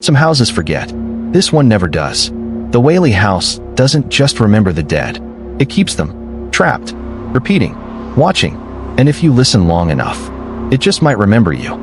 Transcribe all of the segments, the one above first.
Some houses forget. This one never does. The Whaley House doesn't just remember the dead. It keeps them trapped, repeating, watching, and if you listen long enough, it just might remember you.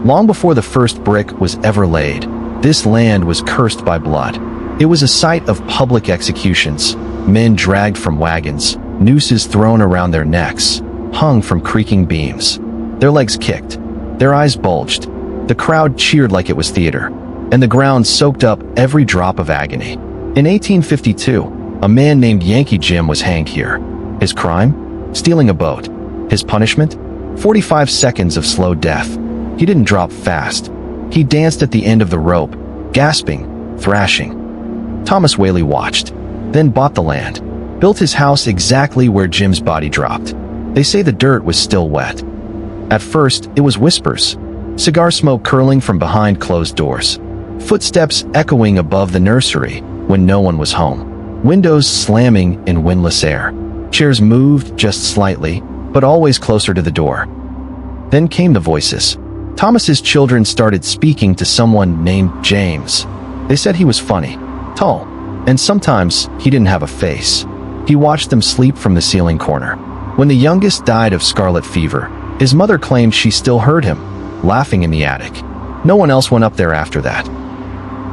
Long before the first brick was ever laid, this land was cursed by blood. It was a site of public executions, men dragged from wagons, nooses thrown around their necks, hung from creaking beams. Their legs kicked, their eyes bulged, the crowd cheered like it was theater, and the ground soaked up every drop of agony. In 1852, a man named Yankee Jim was hanged here. His crime? Stealing a boat. His punishment? 45 seconds of slow death. He didn't drop fast. He danced at the end of the rope, gasping, thrashing. Thomas Whaley watched, then bought the land, built his house exactly where Jim's body dropped. They say the dirt was still wet. At first, it was whispers, cigar smoke curling from behind closed doors, footsteps echoing above the nursery when no one was home, windows slamming in windless air. Chairs moved just slightly, but always closer to the door. Then came the voices. Thomas's children started speaking to someone named James. They said he was funny, tall, and sometimes he didn't have a face. He watched them sleep from the ceiling corner. When the youngest died of scarlet fever, his mother claimed she still heard him, laughing in the attic. No one else went up there after that.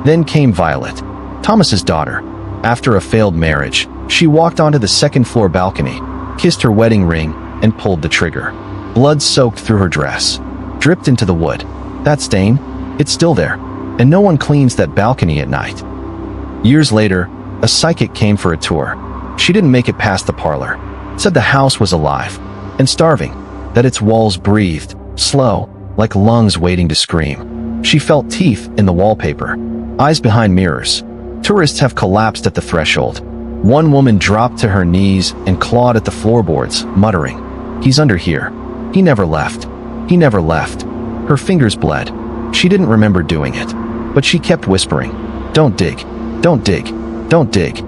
Then came Violet, Thomas's daughter. After a failed marriage, she walked onto the second-floor balcony, kissed her wedding ring, and pulled the trigger. Blood soaked through her dress, dripped into the wood. That stain? It's still there, and no one cleans that balcony at night. Years later, a psychic came for a tour. She didn't make it past the parlor. Said the house was alive and starving, that its walls breathed, slow, like lungs waiting to scream. She felt teeth in the wallpaper, eyes behind mirrors. Tourists have collapsed at the threshold. One woman dropped to her knees and clawed at the floorboards, muttering, "He's under here. He never left. He never left." Her fingers bled. She didn't remember doing it, but she kept whispering, "Don't dig. Don't dig. Don't dig."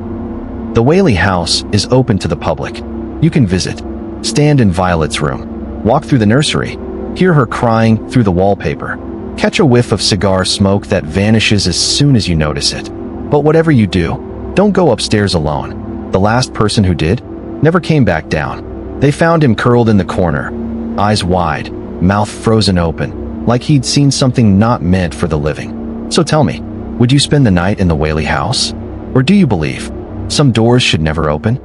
The Whaley House is open to the public. You can visit, stand in Violet's room, walk through the nursery, hear her crying through the wallpaper, catch a whiff of cigar smoke that vanishes as soon as you notice it. But whatever you do, don't go upstairs alone. The last person who did never came back down. They found him curled in the corner, eyes wide, mouth frozen open, like he'd seen something not meant for the living. So tell me, would you spend the night in the Whaley House? Or do you believe some doors should never open?